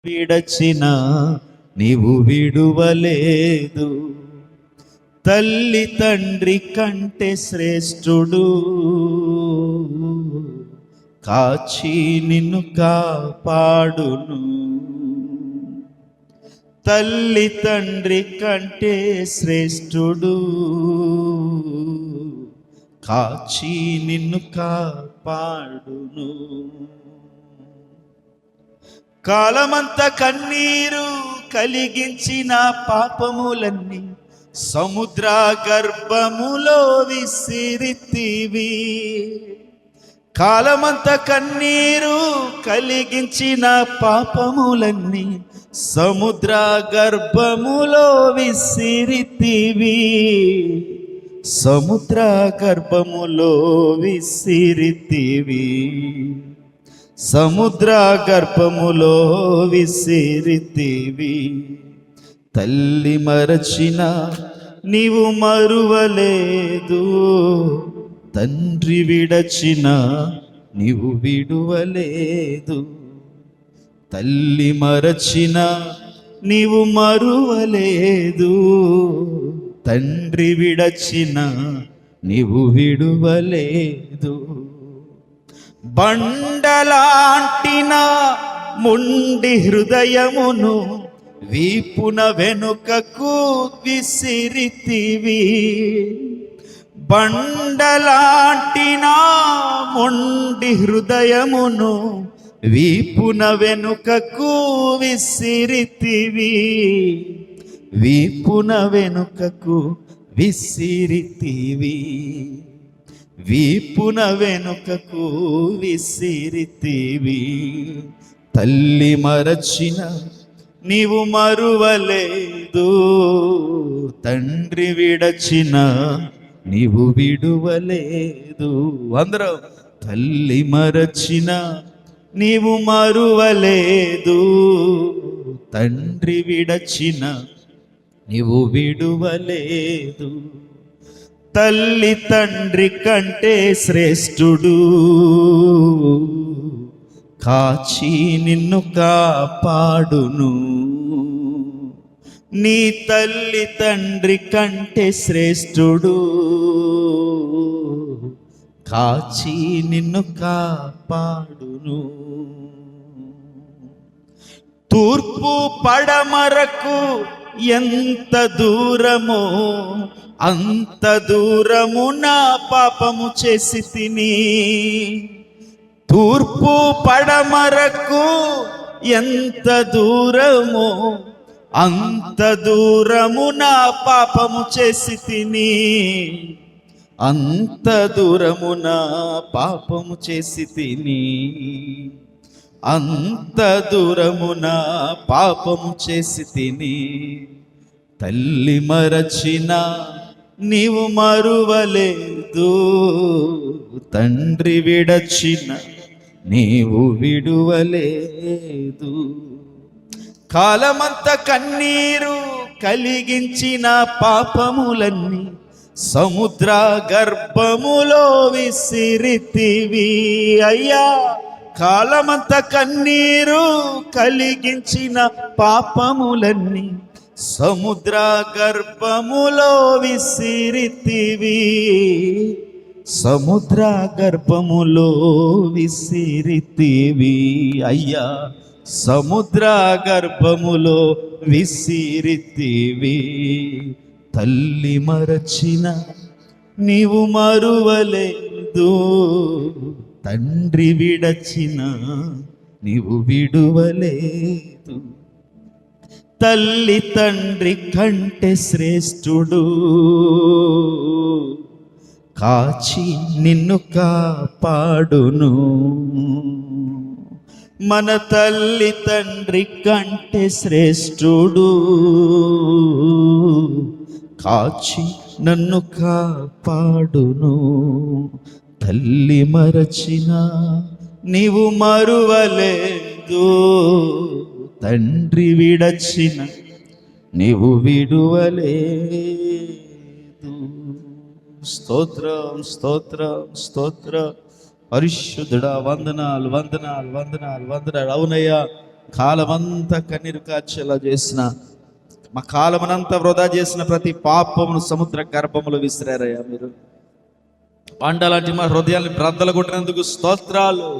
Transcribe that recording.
విడచిన నీవు విడువలేదు. తల్లి తండ్రి కంటే శ్రేష్ఠుడు, కాచి నిన్ను కాపాడును. తల్లి తండ్రి కంటే శ్రేష్ఠుడు, కాచి నిన్ను కాపాడును. కాలమంత కన్నీరు కలిగించిన పాపములన్నీ సముద్ర గర్భములో విసిరితివి. కాలమంత కన్నీరు కలిగించిన పాపములన్నీ సముద్ర గర్భములో విసిరితివి. సముద్ర గర్భములో విసిరితివి. సముద్ర గర్భములో విసిరితివి. తల్లి మరచిన నీవు మరువలేదు, తండ్రి విడచిన నీవు విడువలేదు. తల్లి మరచిన నీవు మరువలేదు, తండ్రి విడచిన నీవు విడువలేదు. బండలాంటిన మొండి హృదయమును వీపున వెనుకకు విసిరితివి. బండలాంటిన మొండి హృదయమును వీపున వెనుకకు విసిరితివి. వీపున వెనుకకు విసిరితివి. వీపున వెనుకకు విసిరితివి. తల్లి మరచిన నీవు మరువలేదు, తండ్రి విడచిన నీవు విడువలేదు. అందరూ తల్లి మరచిన నీవు మరువలేదు, తండ్రి విడచిన నీవు విడువలేదు. తల్లి తండ్రి కంటే శ్రేష్ఠుడు, కాచి నిన్ను కాపాడును. నీ తల్లి తండ్రి కంటే శ్రేష్ఠుడు, కాచి నిన్ను కాపాడును. తూర్పు పడమరకు ఎంత దూరమో అంత దూరము నా పాపము చేసి తిని. తూర్పు పడమరకు ఎంత దూరమో అంత దూరము నా పాపము చేసి తిని. అంత దూరము నా పాపము చేసి తిని. అంత దూరము నా పాపము చేసి తిని. తల్లి మరచిన నీవు మరువలేదు, తండ్రి విడచిన నీవు విడువలేదు. కాలమంత కన్నీరు కలిగించిన పాపములన్నీ సముద్ర గర్భములో విసిరితివి. అయ్యా, కాలమంత కన్నీరు కలిగించిన పాపములన్నీ సముద్ర గర్భములో విసిరితివి. సముద్ర గర్భములో విసిరితివి. అయ్యా, సముద్ర గర్భములో విసిరితివి. తల్లి మరచిన నీవు మరువలేదు, తండ్రి విడచిన నీవు విడువలేదు. తల్లి తండ్రి కంటే శ్రేష్ఠుడు, కాచి నిన్ను కాపాడును. మన తల్లి తండ్రి కంటే శ్రేష్ఠుడు, కాచి నన్ను కాపాడును. తల్లి మరచిన నీవు మరువలేదు, తండ్రి విడచిన నీవు విడువలేదు. స్తోత్రం స్తోత్రం స్తోత్రం. పరిశుద్ధుడా, వందనాలు వందనాలు వందనాలు వందనాలు. అవునయ్యా, కాలమంతా కన్నీరు కార్చేలా చేసిన, మా కాలమనంతా వృధా చేసిన ప్రతి పాపమును సముద్ర గర్భములు విసిరారయ్యా మీరు. పాండలాంటి మా హృదయాన్ని బ్రద్దలు కొట్టినందుకు స్తోత్రాలు.